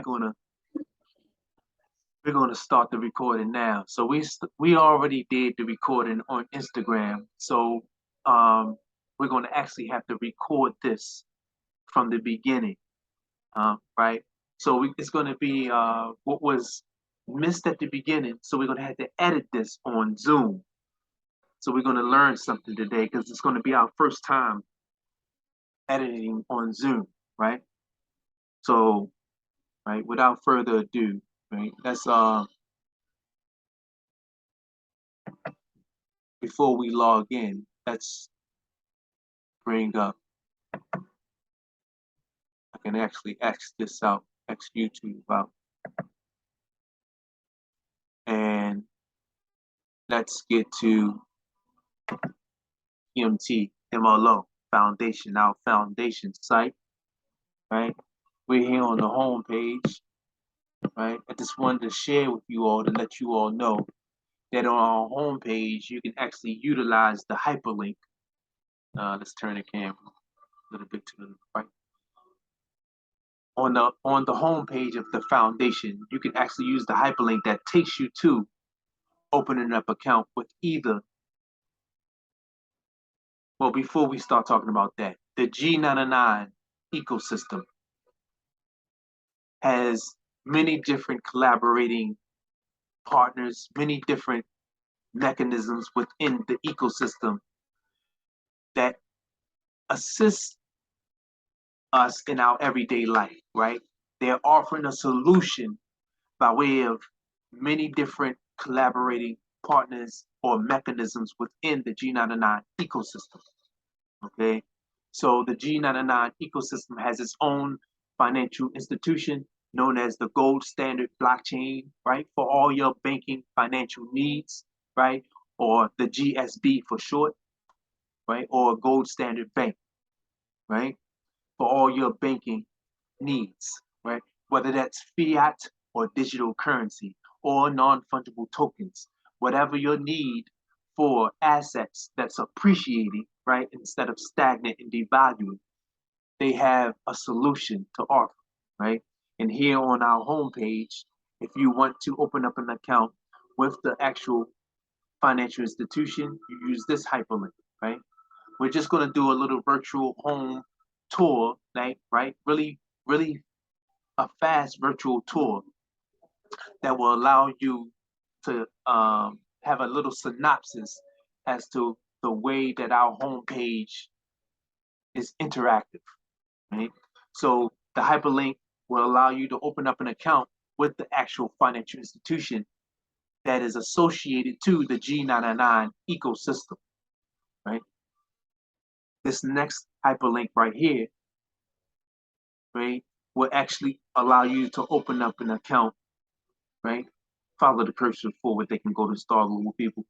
gonna we're gonna start the recording now. So we already did the recording on Instagram. So we're gonna actually have to record this from the beginning, right? So it's gonna be what was missed at the beginning. So we're gonna have to edit this on Zoom. So we're gonna learn something today because it's gonna be our first time editing on Zoom, right? So, right, without further ado, right, let's before we log in, let's bring up, I can actually X this out, X YouTube out, and let's get to p.m.t.m.l.o Foundation, our foundation site, right? We're here on the home page, right? I just wanted to share with you all to let you all know that on our home page, you can actually utilize the hyperlink. Let's turn the camera a little bit to the right. On the home page of the foundation, you can actually use the hyperlink that takes you to opening up account with either. Well, before we start talking about that, the G99 ecosystem has many different collaborating partners, many different mechanisms within the ecosystem that assist us in our everyday life, right? They're offering a solution by way of many different collaborating partners or mechanisms within the G99 ecosystem. Okay, so the G99 ecosystem has its own financial institution known as the gold standard blockchain, right, for all your banking financial needs, right, or the GSB for short, right, or gold standard bank, right, for all your banking needs, right, whether that's fiat or digital currency or non-fungible tokens, whatever your need for assets that's appreciating, right, instead of stagnant and devaluing, they have a solution to offer, right? And here on our homepage, if you want to open up an account with the actual financial institution, you use this hyperlink, right? We're just going to do a little virtual home tour, right? Really a fast virtual tour that will allow you to have a little synopsis as to the way that our homepage is interactive, right? So the hyperlink will allow you to open up an account with the actual financial institution that is associated to the G99 ecosystem, right? This next hyperlink right here, right, will actually allow you to open up an account, right? Follow the cursor forward, they can go to Star Global People.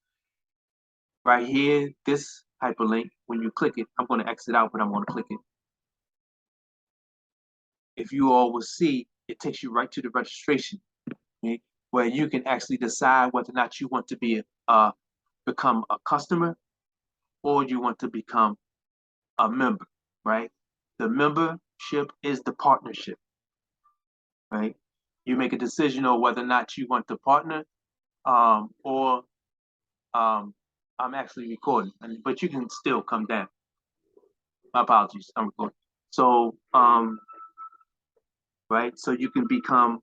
Right here, this hyperlink, when you click it, I'm going to exit out, but I'm going to click it. If you all will see, it takes you right to the registration, okay, where you can actually decide whether or not you want to become a customer or you want to become a member, right? The membership is the partnership, right? You make a decision on whether or not you want to partner, or I'm actually recording, but you can still come down. My apologies, I'm recording. So, right, so you can become,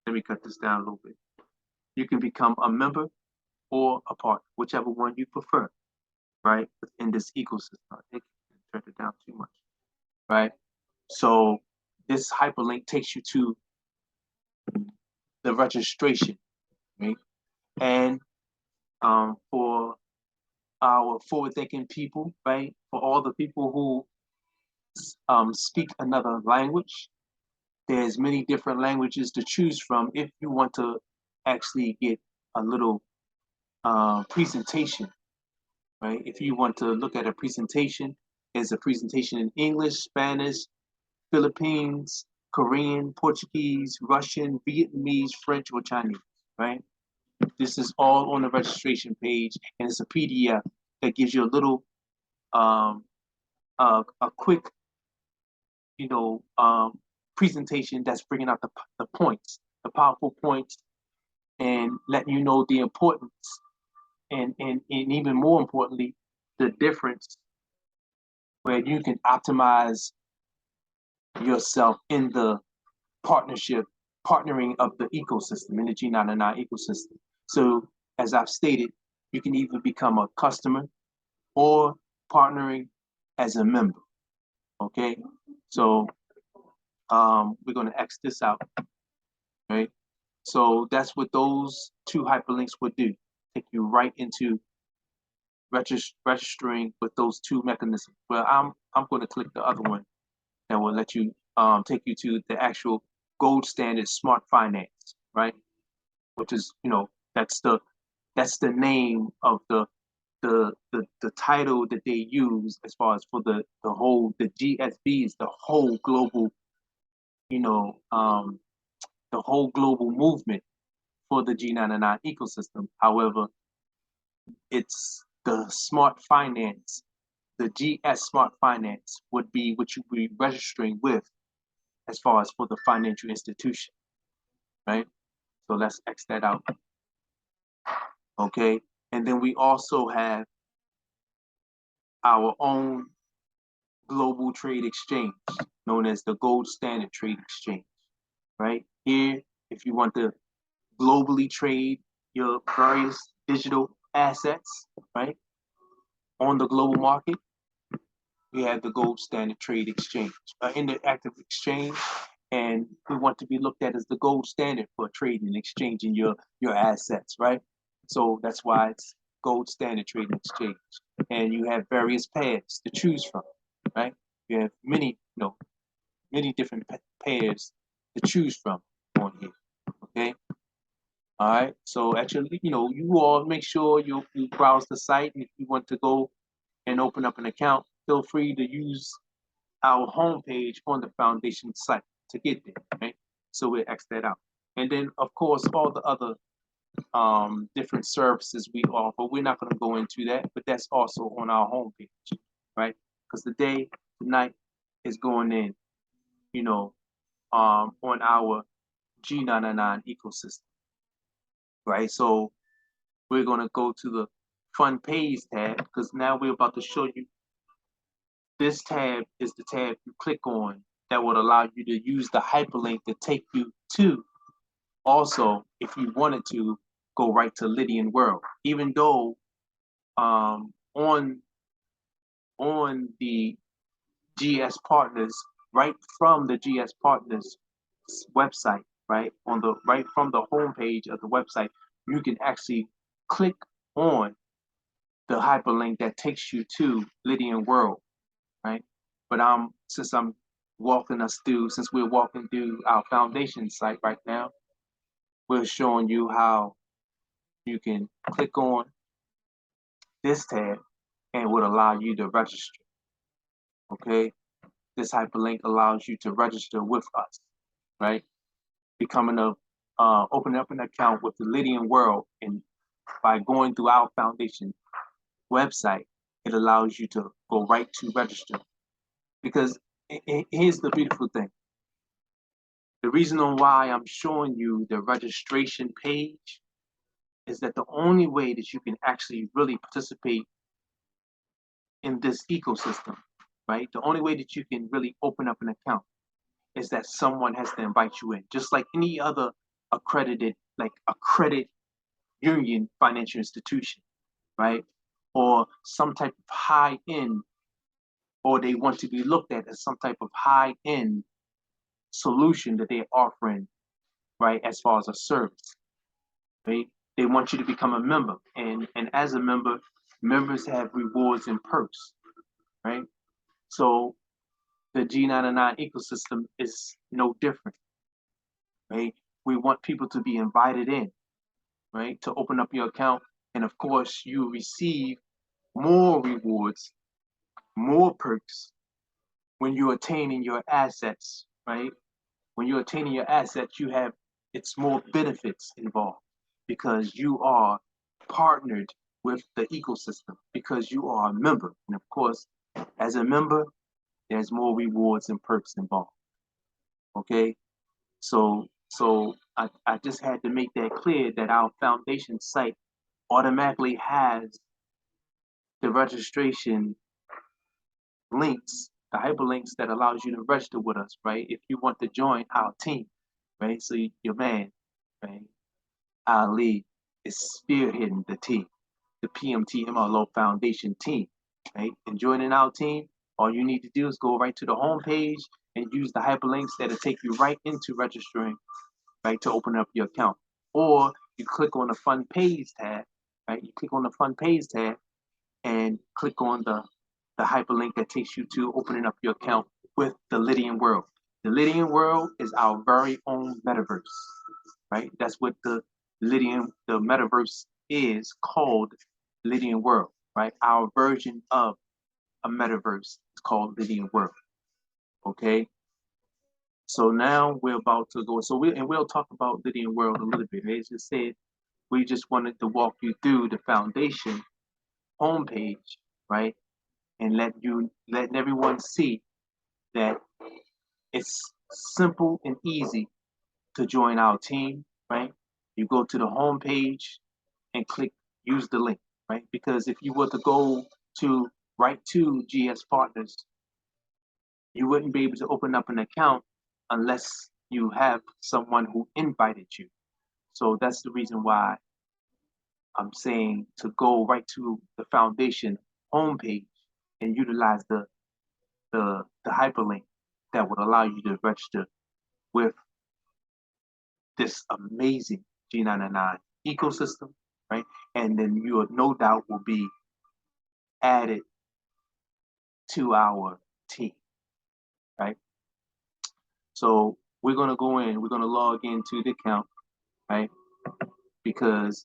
let me cut this down a little bit. You can become a member or a partner, whichever one you prefer, right, within this ecosystem. I think I turned it down too much, right? So this hyperlink takes you to the registration, right? And for our forward-thinking people, right, for all the people who speak another language, there's many different languages to choose from if you want to actually get a little presentation, right? If you want to look at a presentation, there's a presentation in English, Spanish, Philippines, Korean, Portuguese, Russian, Vietnamese, French, or Chinese, right? This is all on the registration page, and it's a PDF that gives you a little, a quick, you know, presentation that's bringing out the points, the powerful points, and letting you know the importance and even more importantly, the difference where you can optimize yourself in the partnering of the ecosystem, in the G99 ecosystem. So as I've stated, you can either become a customer or partnering as a member. Okay, so we're going to X this out, right? So that's what those two hyperlinks would do. Take you right into registering with those two mechanisms. Well, I'm going to click the other one that will let you take you to the actual gold standard smart finance, right? Which is, that's the name of the title that they use as far as for the GSBs, the whole global, the whole global movement for the G99 ecosystem. However, it's the smart finance, the GS smart finance would be what you would be registering with as far as for the financial institution, right? So let's X that out. Okay. And then we also have our own global trade exchange known as the gold standard trade exchange, right? Here, if you want to globally trade your various digital assets, right, on the global market, we have the gold standard trade exchange, interactive exchange, and we want to be looked at as the gold standard for trading and exchanging your assets, right? So that's why it's gold standard trading exchange, and you have various pairs to choose from, right? You have many different pairs to choose from on here. Okay. All right. So actually, you all make sure you browse the site, and if you want to go and open up an account, feel free to use our homepage on the foundation site to get there, right? So we'll X that out. And then, of course, all the other different services we offer. We're not going to go into that, but that's also on our homepage, right? Because tonight is going in, on our G99 ecosystem, right? So we're going to go to the Fun Page tab because now we're about to show you. This tab is the tab you click on that would allow you to use the hyperlink to take you to. Also, if you wanted to, go right to Lydian World. Even though on the GS Partners, right from the GS Partners website, right right from the homepage of the website, you can actually click on the hyperlink that takes you to Lydian World, right? But since we're walking through our foundation site right now, we're showing you how you can click on this tab and would allow you to register. Okay, this hyperlink allows you to register with us, right? Opening up an account with the Lydian World, and by going through our foundation website, it allows you to go right to register. Because here's the beautiful thing. The reason on why I'm showing you the registration page is that the only way that you can actually really participate in this ecosystem, right? The only way that you can really open up an account is that someone has to invite you in, just like any other accredited, like a credit union financial institution, right? Or some type of high end, or they want to be looked at as some type of high end solution that they're offering, right? As far as a service, right? They want you to become a member, and as a member, members have rewards and perks, right? So the G99 ecosystem is no different, right? We want people to be invited in, right? To open up your account, and of course, you receive more rewards, more perks when you're attaining your assets, right? When you're attaining your assets, it's more benefits involved because you are partnered with the ecosystem because you are a member. And of course, as a member, there's more rewards and perks involved. Okay, so I just had to make that clear that our foundation site automatically has the registration links, the hyperlinks that allows you to register with us, right? If you want to join our team, right? So your man, right, Ali is spearheading the team, the p.m.t.m.l.o Foundation team, right? And joining our team, all you need to do is go right to the home page and use the hyperlinks that'll take you right into registering, right, to open up your account. Or you click on the Fund Page tab, right? You click on the Fund Page tab and click on the hyperlink that takes you to opening up your account with the Lydian World. The Lydian World is our very own metaverse, right? That's what the metaverse is called, Lydian World, right? Our version of a metaverse is called Lydian World. Okay. So now we're about to go. We'll talk about Lydian World a little bit. As I said, we just wanted to walk you through the foundation homepage, right? And letting everyone see that it's simple and easy to join our team, right? You go to the home page and click use the link, right? Because if you were to go to right to GS Partners, you wouldn't be able to open up an account unless you have someone who invited you. So that's the reason why I'm saying to go right to the foundation homepage and utilize the hyperlink that would allow you to register with this amazing G99 ecosystem, right? And then you no doubt will be added to our team, right? So we're gonna go in, we're gonna log into the account, right? Because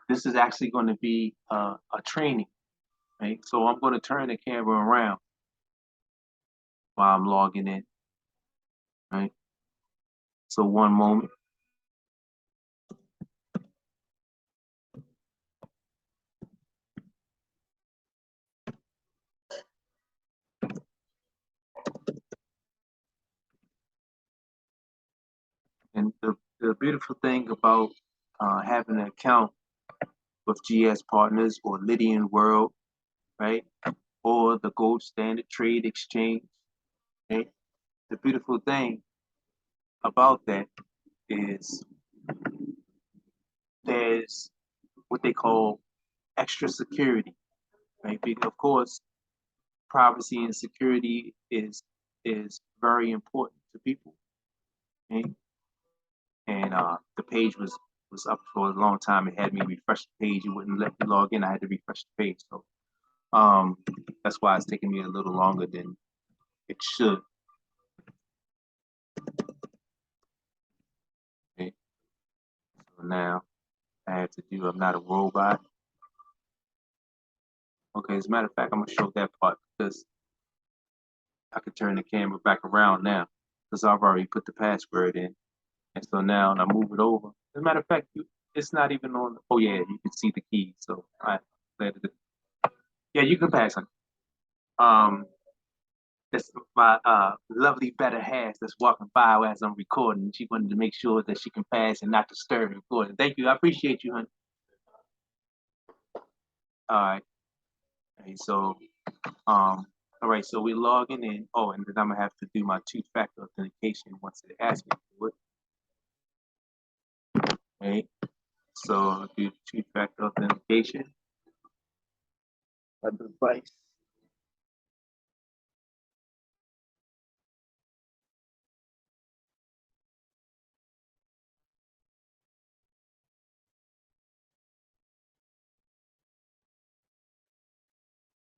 this is actually going to be a training, right? So I'm going to turn the camera around while I'm logging in, right? So one moment. And the beautiful thing about having an account with GS Partners or Lydian World, right? Or the Gold Standard Trade Exchange, right? The beautiful thing about that is there's what they call extra security, right? Because of course, privacy and security is very important to people, right? And the page was up for a long time. It had me refresh the page. It wouldn't let me log in. I had to refresh the page. So um, that's why it's taking me a little longer than it should. Okay? So now I have to do. I'm not a robot. Okay, as a matter of fact, I'm gonna show that part because I can turn the camera back around now because I've already put the password in. And so now I move it over. As a matter of fact, it's not even on. Oh yeah, you can see the key. So yeah, you can pass it. Um, that's my lovely better half that's walking by as I'm recording. She wanted to make sure that she can pass and not disturb recording. Thank you. I appreciate you, honey. All right. So all right, so we're logging in. Oh, and then I'm gonna have to do my two-factor authentication once it asks me to do it. Right. So I'll do two-factor authentication. A device.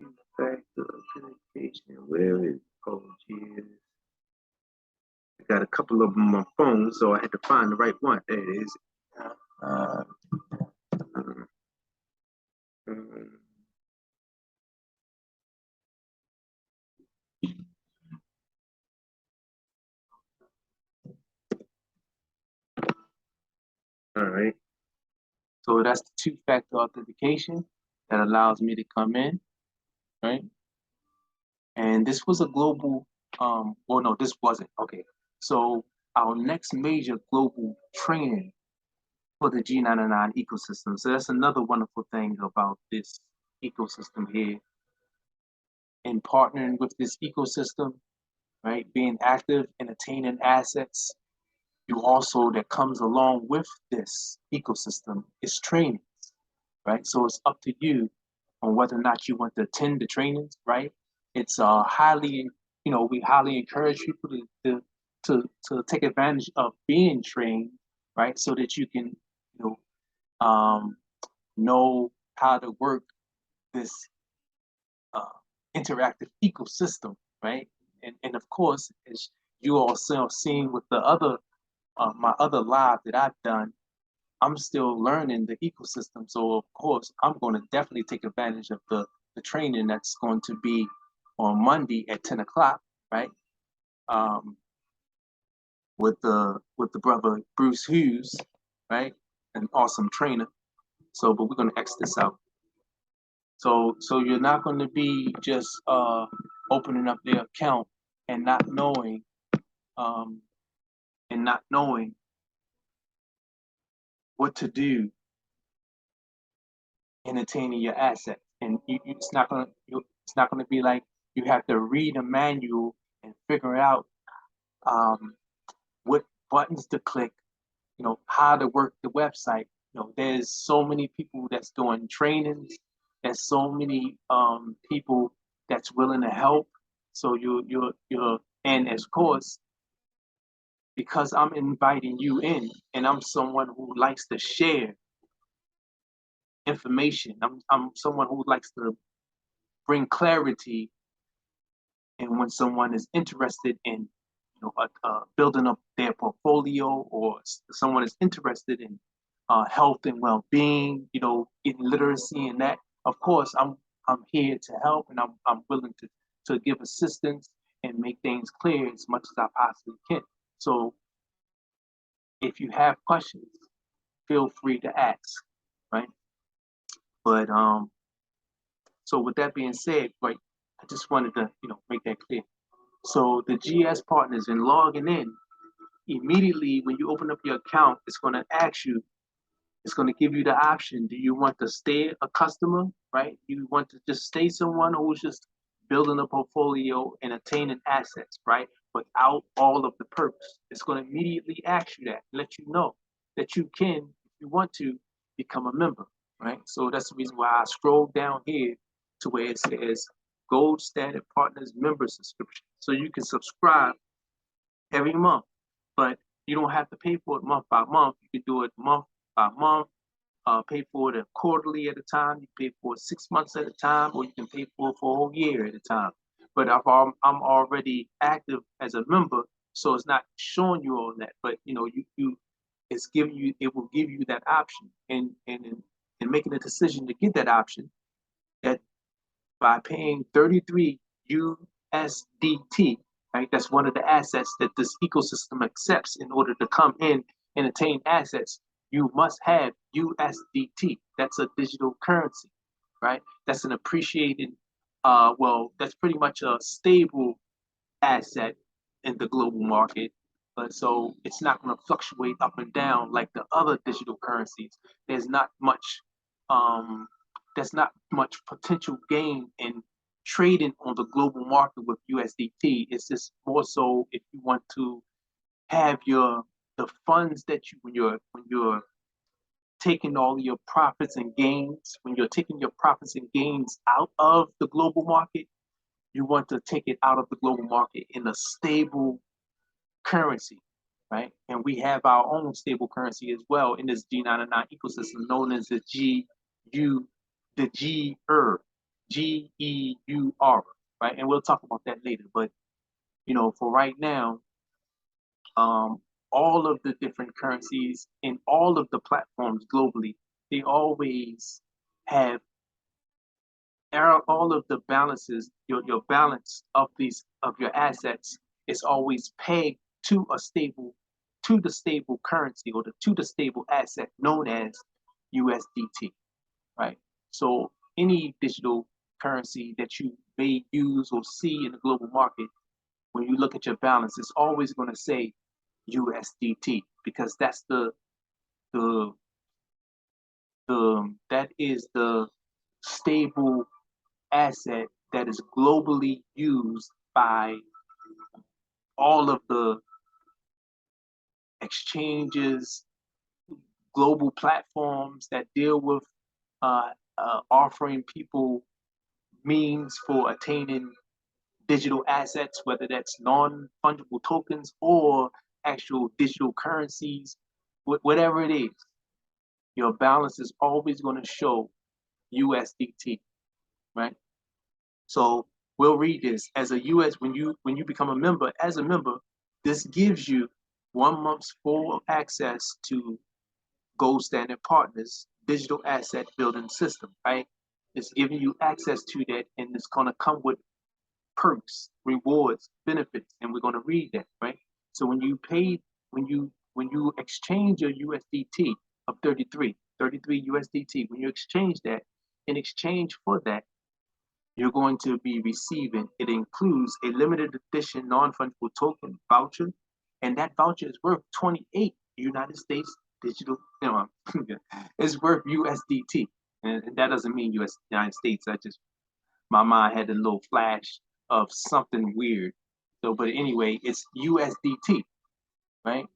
Two-factor authentication. Where is oh geez. I got a couple of them on my phone, so I had to find the right one. There it is. Uh, um, um, all right. So that's the two-factor authentication that allows me to come in, right? And this was a global well, no, this wasn't. Okay. So our next major global training for the G99 ecosystem. So that's another wonderful thing about this ecosystem here. And partnering with this ecosystem, right? Being active and attaining assets. You also, that comes along with this ecosystem is training, right? So it's up to you on whether or not you want to attend the trainings, right? It's highly, we highly encourage people to take advantage of being trained, right? So that you can, um, know how to work this uh, interactive ecosystem, right? And of course, as you all seen with the other my other live that I've done, I'm still learning the ecosystem. So of course, I'm going to definitely take advantage of the training that's going to be on Monday at 10 o'clock, right? Um, with the brother Bruce Hughes, right? An awesome trainer. So, but we're going to X this out. So you're not going to be just opening up their account and not knowing um, and not knowing what to do in attaining your assets. And it's not gonna be like you have to read a manual and figure out um, what buttons to click, how to work the website. There's so many people that's doing trainings. There's so many people that's willing to help. So and of course, because I'm inviting you in, and I'm someone who likes to share information. I'm someone who likes to bring clarity. And when someone is interested in, building up their portfolio, or someone is interested in health and well-being, in literacy and that, of course, I'm here to help, and I'm willing to give assistance and make things clear as much as I possibly can. So if you have questions, feel free to ask, right? But so with that being said, right, I just wanted to, make that clear. So the GS partners in logging in, immediately when you open up your account, it's going to ask you, it's going to give you the option. Do you want to stay a customer, right? You want to just stay someone who's just building a portfolio and attaining assets, right? Without all of the perks. It's going to immediately ask you that, let you know that you can, if you want to, become a member, right? So that's the reason why I scroll down here to where it says Gold Standard Partners Member Subscription. So you can subscribe every month, but you don't have to pay for it month by month. You can do it month by month, pay for it quarterly at a time. You pay for it 6 months at a time, or you can pay for it for a whole year at a time. But I'm already active as a member, so it's not showing you all that. But it's giving you, it will give you that option, and making a decision to get that option, that by paying 33 USDT, right? That's one of the assets that this ecosystem accepts in order to come in and attain assets. You must have USDT. That's a digital currency, right? That's an appreciated, that's pretty much a stable asset in the global market. But so it's not going to fluctuate up and down like the other digital currencies. There's not much um, there's not much potential gain in trading on the global market with USDT. It's just more so if you want to have the funds that you when you're taking all your profits and gains, when you're taking your profits and gains out of the global market, you want to take it out of the global market in a stable currency, right? And we have our own stable currency as well in this G99 ecosystem, known as the GEUR, right? And we'll talk about that later. But for right now, um, all of the different currencies in all of the platforms globally, they always have all of the balances, your balance of your assets is always pegged to the stable currency, or to the stable asset known as USDT, right? So any digital currency that you may use or see in the global market, when you look at your balance, it's always going to say USDT because that's the that is the stable asset that is globally used by all of the exchanges, global platforms that deal with offering people means for attaining digital assets, whether that's non-fungible tokens or actual digital currencies, whatever it is, your balance is always going to show USDT, right? So we'll read this as a US when you become a member. As a member, this gives you 1 month's full access to Gold Standard Partners digital asset building system, right? It's giving you access to that, and it's gonna come with perks, rewards, benefits, and we're gonna read that, right? So when you pay, when you exchange your USDT of 33 USDT, when you exchange that, in exchange for that, you're going to be receiving. It includes a limited edition non-fungible token voucher, and that voucher is worth 28 United States digital. It's worth USDT, and that doesn't mean United States. I just my mind had a little flash of something weird. So, but anyway, it's USDT, right?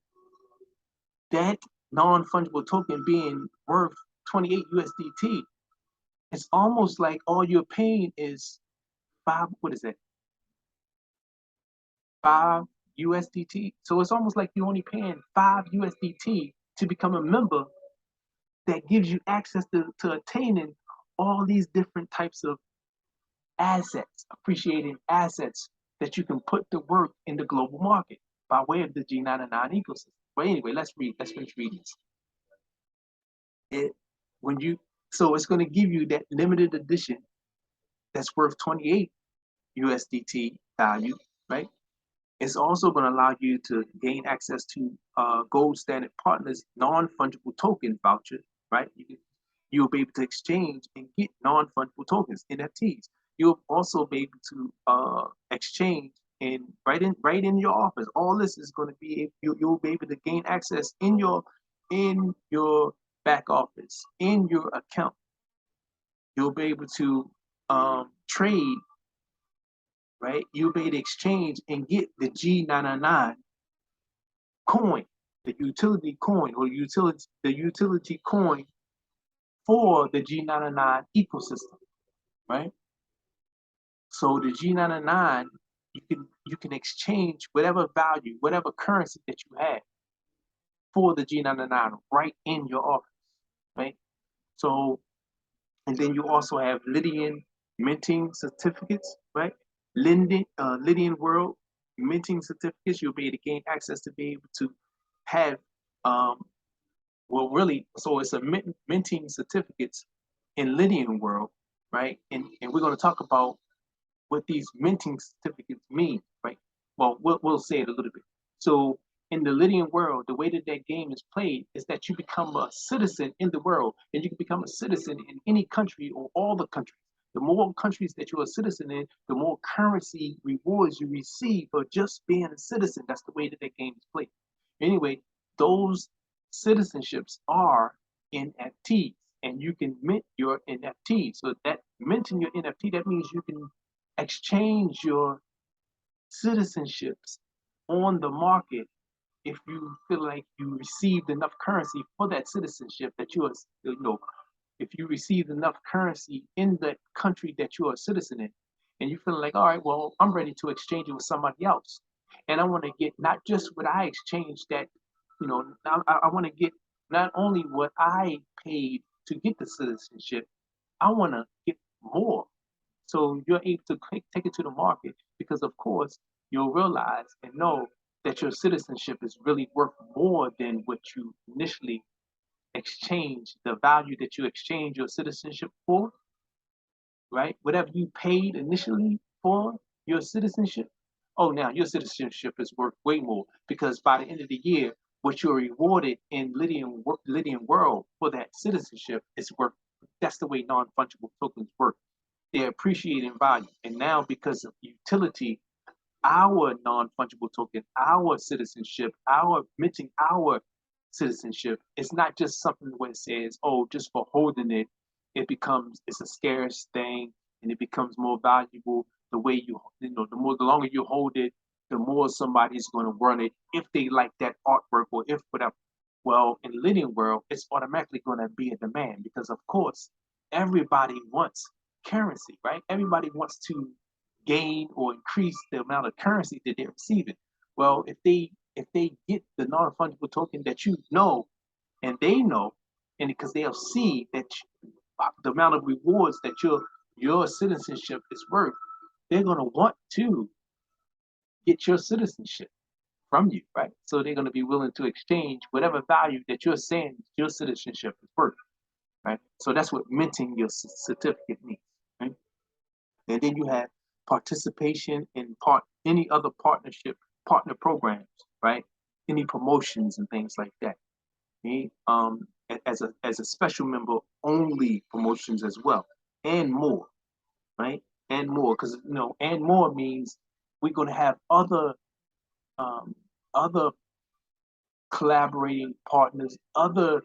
That non-fungible token being worth 28 USDT, it's almost like all you're paying is what is that? 5 USDT. So it's almost like you're only paying 5 USDT to become a member that gives you access to attaining all these different types of assets, appreciating assets that you can put to work in the global market by way of the G99 ecosystem. But anyway, let's finish reading this. When you so it's going to give you that limited edition that's worth 28 USDT value, right? It's also going to allow you to gain access to Gold Standard Partners non-fungible token voucher, right? You'll be able to exchange and get non-fungible tokens, NFTs. You'll also be able to exchange and right in your office. All this is going to be you'll be able to gain access in your back office, in your account. You'll be able to trade, right? You'll be able to exchange and get the G99 coin, the utility coin or the utility coin for the G99 ecosystem, right? So the G99, you can exchange whatever value, whatever currency that you have for the G99 right in your office, right? So, and then you also have Lydian minting certificates, right? Lydian World minting certificates. You'll be able to gain access to be able to have, well, really, so it's a minting certificates in Lydian World, right? And we're going to talk about what these minting certificates mean, right? Well, we'll say it a little bit. So in the Lydian world, the way that that game is played is that you become a citizen in the world, and you can become a citizen in any country or all the countries. The more countries that you're a citizen in, the more currency rewards you receive for just being a citizen. That's the way that that game is played. Anyway, those citizenships are NFTs, and you can mint your NFT. So that minting your NFT, that means you can exchange your citizenships on the market if you feel like you received enough currency for that citizenship that you are, if you received enough currency in the country that you're a citizen in, and you feel like, all right, well, I'm ready to exchange it with somebody else. And I want to get not just what I exchanged that, I want to get not only what I paid to get the citizenship, I want to get more. So you're able to take it to the market because, of course, you'll realize and know that your citizenship is really worth more than what you initially exchange, the value that you exchange your citizenship for, right? Whatever you paid initially for your citizenship, oh, now your citizenship is worth way more because by the end of the year, what you're rewarded in Lydian world for that citizenship is worth. That's the way non-fungible tokens work. They appreciate in value, and now because of utility our non-fungible token, our citizenship, our minting our citizenship. It's not just something where it says, oh, just for holding it, it's a scarce thing and it becomes more valuable the way the longer you hold it, the more somebody's going to run it if they like that artwork or if whatever. Well, in the Lydian world, it's automatically going to be a demand because, of course, everybody wants currency, right? Everybody wants to gain or increase the amount of currency that they're receiving. Well, if they get the non-fungible token that you know and they know, and because they'll see that the amount of rewards that your citizenship is worth, they're gonna want to get your citizenship from you, right? So they're gonna be willing to exchange whatever value that you're saying your citizenship is worth, right? So that's what minting your certificate means, right? And then you have participation in any other partner programs, right? Any promotions and things like that. Okay? As a special member only promotions as well, and more, right? And more, because and more means we're going to have um, other collaborating partners, other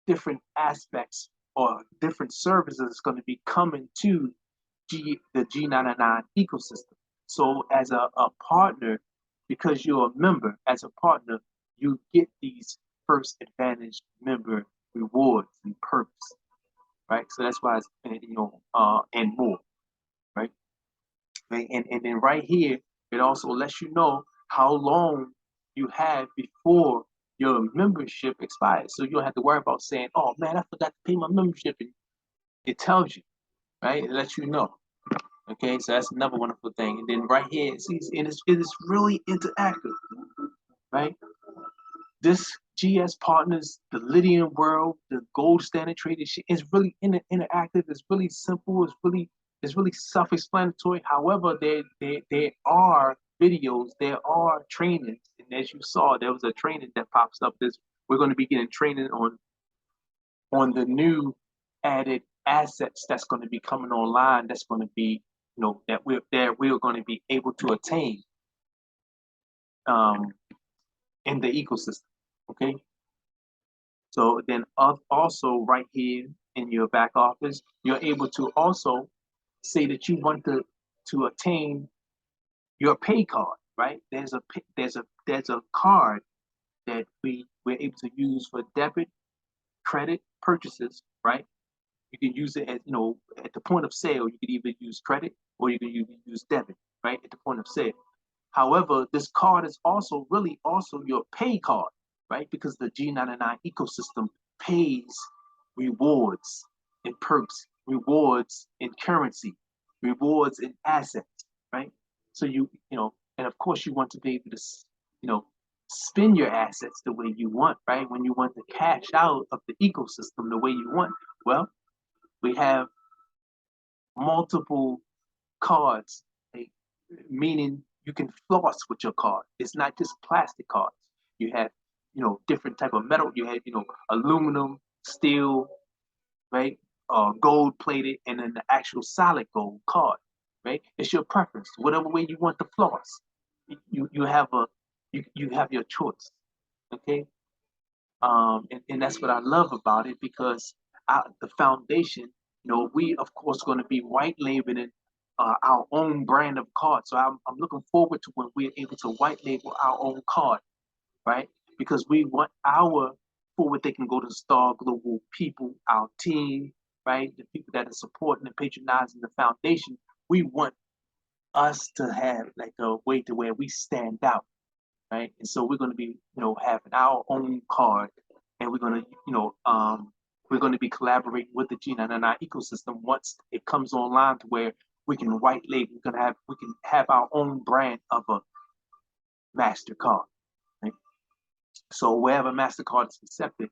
different aspects or different services going to be coming to the G99 ecosystem. So as a partner, because you're a member, as a partner, you get these first advantage member rewards and perks, right? So that's why it's, and more, right? And then right here, it also lets you know how long you have before your membership expires. So you don't have to worry about saying, oh man, I forgot to pay my membership. And it tells you, right? It lets you know. Okay, so that's another wonderful thing. And then right here, it is really interactive, right? This GS Partners, the Lydian world, the gold standard trading shit is really interactive. It's really simple. It's really self-explanatory. However, there are videos, there are trainings, and as you saw, there was a training that pops up. We're going to be getting training on the new added assets that's going to be coming online. That's going to be that we're going to be able to attain um, in the ecosystem. Okay. So then also right here in your back office, you're able to also say that you want to attain your pay card, right? There's a card that we're able to use for debit, credit purchases, right? You can use it at the point of sale. You can either use credit or you can use debit, right? At the point of sale. However, this card is also really also your pay card, right? Because the G99 ecosystem pays rewards in perks, rewards in currency, rewards in assets, right? So and of course you want to be able to, spend your assets the way you want, right? When you want to cash out of the ecosystem the way you want, well, we have multiple cards, like, meaning you can floss with your card. It's not just plastic cards. You have, different type of metal. You have, aluminum, steel, right? Gold plated, and then the actual solid gold card, right? It's your preference. Whatever way you want to floss, you have you have your choice. Okay. And that's what I love about it because the foundation, we of course going to be white labeling our own brand of card. So I'm looking forward to when we're able to white label our own card, right? Because we want our forward thinking go to Star Global people, our team, right? The people that are supporting and patronizing the foundation. We want us to have like a way to where we stand out, right? And so we're going to be, having our own card, and we're going to be collaborating with the G99 ecosystem once it comes online to where we can white label, we can have our own brand of a Mastercard, right? So wherever Mastercard is accepted,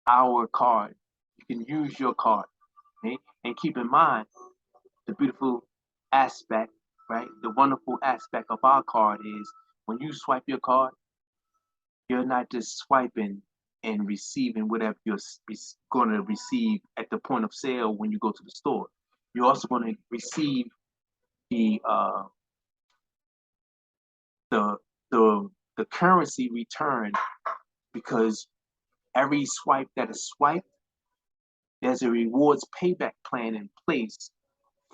our card, you can use your card, right? And keep in mind the beautiful aspect, right? The wonderful aspect of our card is when you swipe your card, you're not just swiping and receiving whatever you're going to receive at the point of sale when you go to the store. You're also going to receive the the the currency return, because every swipe that is swiped, there's a rewards payback plan in place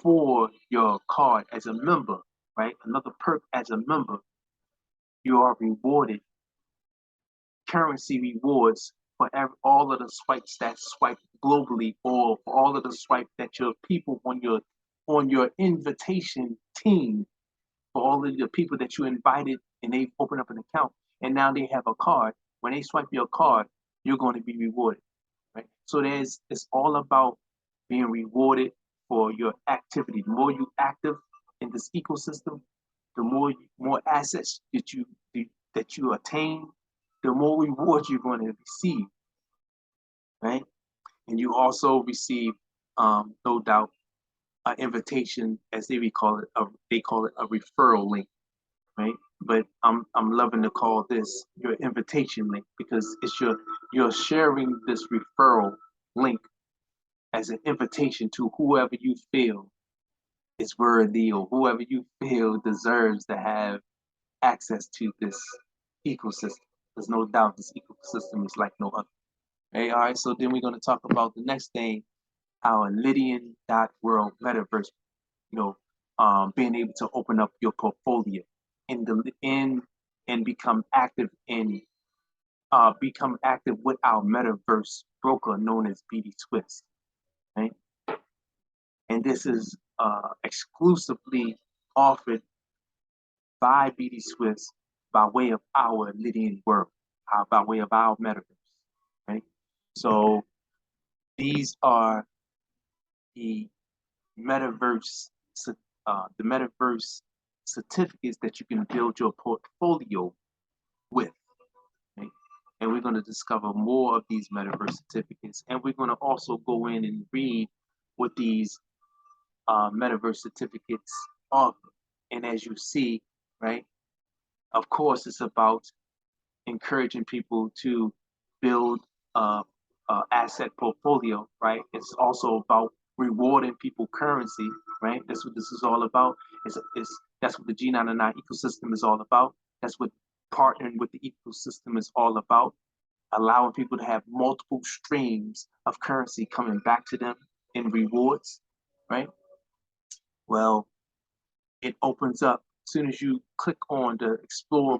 for your card as a member, right? Another perk as a member, you are rewarded currency rewards for all of the swipes that swipe globally, or for all of the swipe that your people on your invitation team, for all of the people that you invited and they've opened up an account and now they have a card. When they swipe your card, you're going to be rewarded, right? So it's all about being rewarded for your activity. The more you active in this ecosystem, the more assets that you attain, the more rewards you're going to receive, right? And you also receive, no doubt, an invitation, as they call it a referral link, right? But I'm loving to call this your invitation link, because you're sharing this referral link as an invitation to whoever you feel is worthy, or whoever you feel deserves to have access to this ecosystem. There's no doubt this ecosystem is like no other. Hey, all right, so then we're going to talk about the next thing, our Lydian.world metaverse, being able to open up your portfolio and become active with our metaverse broker known as BD Swiss, right? And this is exclusively offered by BD Swiss by way of our Lydian world, by way of our metaverse, right? So these are the metaverse, the metaverse certificates that you can build your portfolio with. Right? And we're going to discover more of these metaverse certificates, and we're going to also go in and read what these metaverse certificates offer. And as you see, right, of course, it's about encouraging people to build asset portfolio, right? It's also about rewarding people currency, right? That's what this is all about. That's what the G99 ecosystem is all about. That's what partnering with the ecosystem is all about. Allowing people to have multiple streams of currency coming back to them in rewards, right? Well, it opens up as soon as you click on to explore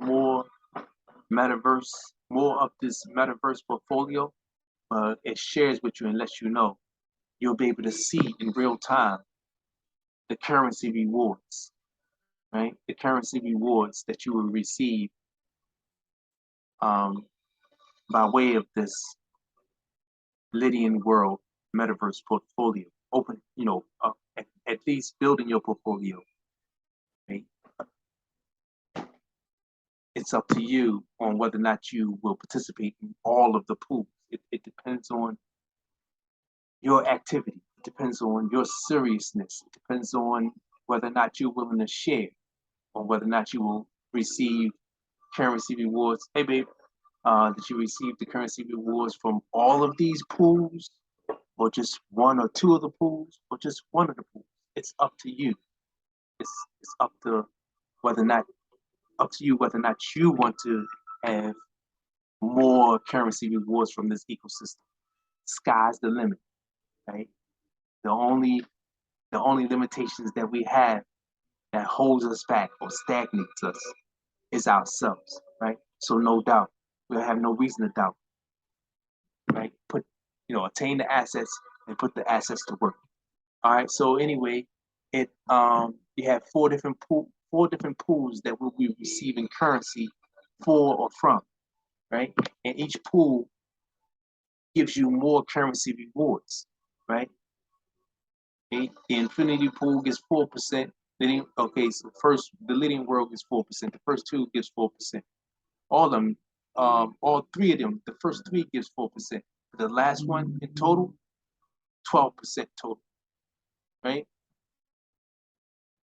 metaverse, more of this metaverse portfolio. It shares with you and lets you know. You'll be able to see in real time the currency rewards, right? The currency rewards that you will receive um, by way of this Lydian world metaverse portfolio. Open, at least building your portfolio, right? It's up to you on whether or not you will participate in all of the pools. It depends on your activity. It depends on your seriousness. It depends on whether or not you're willing to share, or whether or not you will receive currency rewards. Hey, babe, did you receive the currency rewards from all of these pools, or just one or two of the pools, or just one of the pools? It's up to you. It's up to whether or not up to you whether or not you want to have more currency rewards from this ecosystem. Sky's the limit, right? The only the only limitations that we have that holds us back or stagnates us is ourselves, right? So no doubt, we'll have no reason to doubt, right? Attain the assets and put the assets to work. All right. So anyway, you have four different pools that will be receiving currency for or from, right? And each pool gives you more currency rewards, right? The infinity pool gives 4%. Okay, so first the leading world gives 4%. The first two gives 4%. All of them, all three of them, the first three gives 4%. The last one in total, 12% total, right?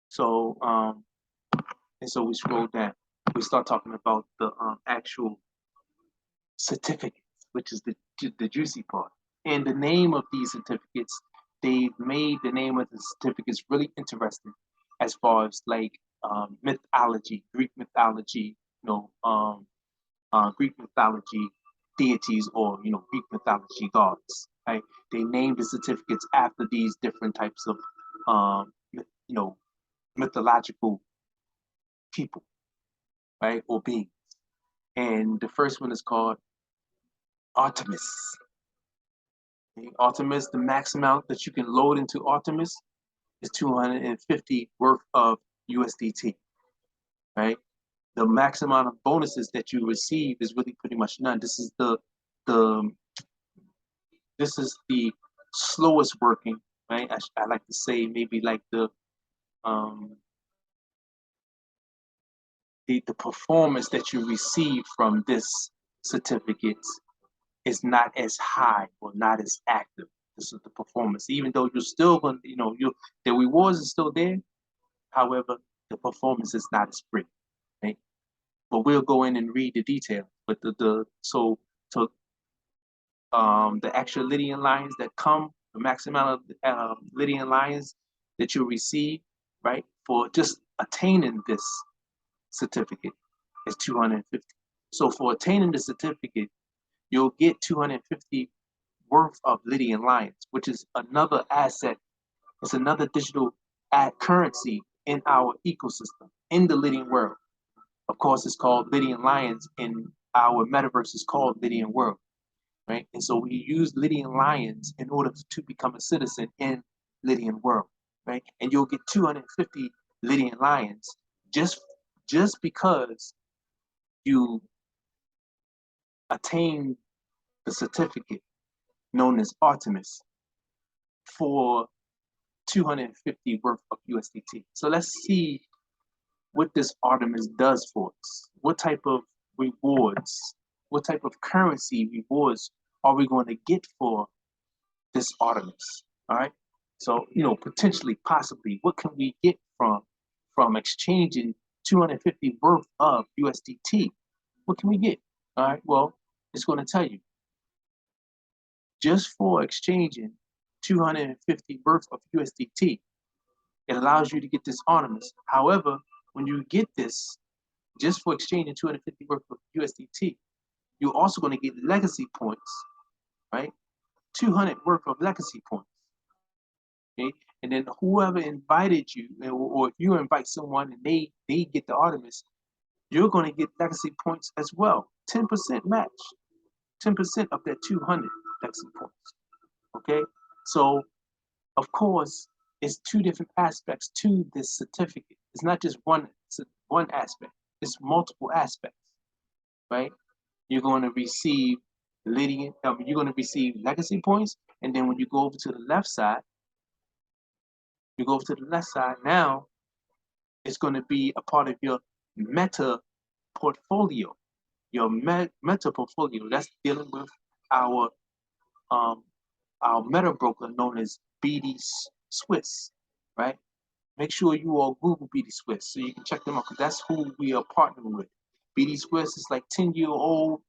So and so we scroll down. We start talking about the actual certificates, which is the juicy part. And the name of these certificates, they've made the name of the certificates really interesting, as far as like mythology, Greek mythology, Greek mythology deities, or Greek mythology gods. Right? They named the certificates after these different types of mythological people, right, or beings. And the first one is called Artemis. Okay? Artemis, the max amount that you can load into Artemis is 250 worth of USDT. Right? The max amount of bonuses that you receive is really pretty much none. This is the this is the slowest working, right? I like to say maybe like um the performance that you receive from this certificate is not as high or not as active. This is the performance, even though you're still going, the rewards are still there. However, the performance is not as great, right? But we'll go in and read the detail. But so the actual Lydian lions that come, the maximum amount of Lydian lions that you receive, right, for just attaining this certificate is 250. So for attaining the certificate, you'll get 250 worth of Lydian lions, which is another asset. It's another digital currency in our ecosystem, in the Lydian world. Of course, it's called Lydian lions, and our metaverse is called Lydian world. Right? And so we use Lydian lions in order to become a citizen in Lydian world, right? And you'll get 250 Lydian lions just because you attain the certificate known as Artemis for 250 worth of USDT. So let's see what this Artemis does for us. What type of rewards, what type of currency rewards are we going to get for this Artemis? All right. So, potentially, possibly, what can we get from exchanging 250 worth of USDT? What can we get? All right. Well, it's going to tell you just for exchanging 250 worth of USDT, it allows you to get this Artemis. However, when you get this, just for exchanging 250 worth of USDT, you're also going to get legacy points, right? 200 worth of legacy points. Okay? And then whoever invited you, or if you invite someone and they get the Artemis, you're going to get legacy points as well. 10% match, 10% of that 200 legacy points. Okay, so of course, it's two different aspects to this certificate. It's not just one aspect. It's multiple aspects, right? You're going to receive you're going to receive legacy points, and then when you go over to the left side, now it's going to be a part of your meta portfolio. Your meta portfolio, that's dealing with our um our meta broker known as BD Swiss, right? Make sure you all Google BD Swiss so you can check them out, because that's who we are partnering with. BD Swiss is like 10-year-old,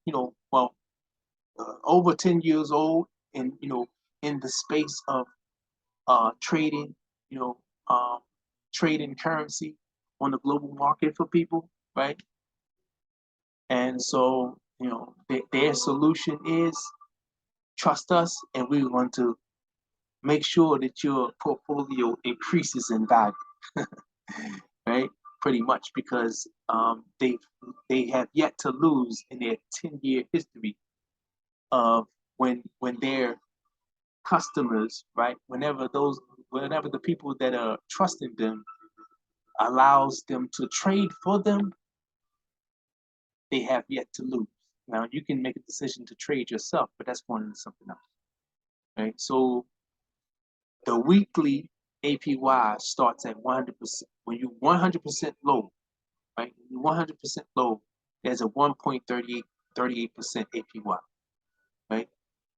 over 10 years old, and in the space of trading, you know, trading currency on the global market for people, right? And so, their solution is trust us, and we want to make sure that your portfolio increases in value, right? Pretty much because they have yet to lose in their 10-year history of when their customers, right? Whenever the people that are trusting them allows them to trade for them, they have yet to lose. Now you can make a decision to trade yourself, but that's going into something else, right? So the weekly APY starts at 100%. When you 100% low, right? 100% low, there's a 1.38% APY, right?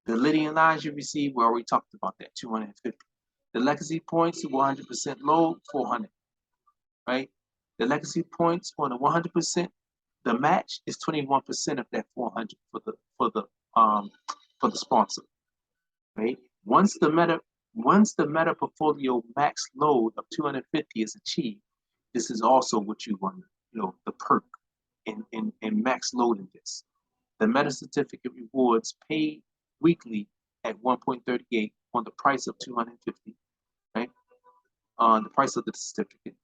The Lydian lines you receive, we already talked about that, 250. The legacy points, 100% low, 400, right? The legacy points on the 100%, the match is 21% of that 400 for the sponsor, right? Once the meta portfolio max load of 250 is achieved, This is also what you want, the perk in max loading this. The meta certificate rewards paid weekly at 1.38 on the price of 250, right? On the price of the certificate.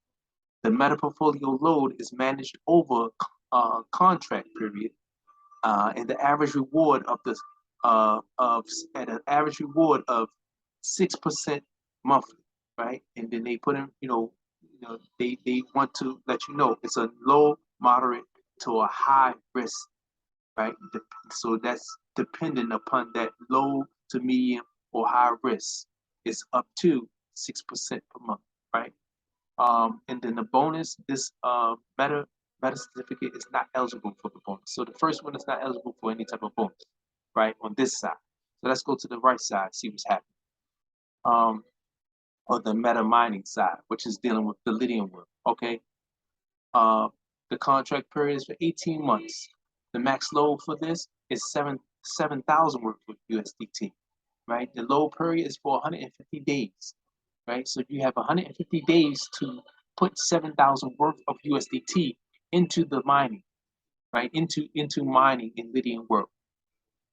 The meta portfolio load is managed over a contract period, and the average reward of this of at an average reward of 6% monthly, right? And then they put in, they want to let you know it's a low, moderate to a high risk, right? So that's dependent upon that low to medium or high risk. It's up to 6% per month, right? And then the bonus, this meta certificate is not eligible for the bonus. So the first one is not eligible for any type of bonus, right? On this side. So let's go to the right side, see what's happening. On the meta mining side, which is dealing with the lithium work. Okay. The contract period is for 18 months. The max load for this is 7,000 worth of USDT, right? The load period is for 150 days, right? So you have 150 days to put 7,000 worth of USDT into the mining, right? Into mining in lithium work,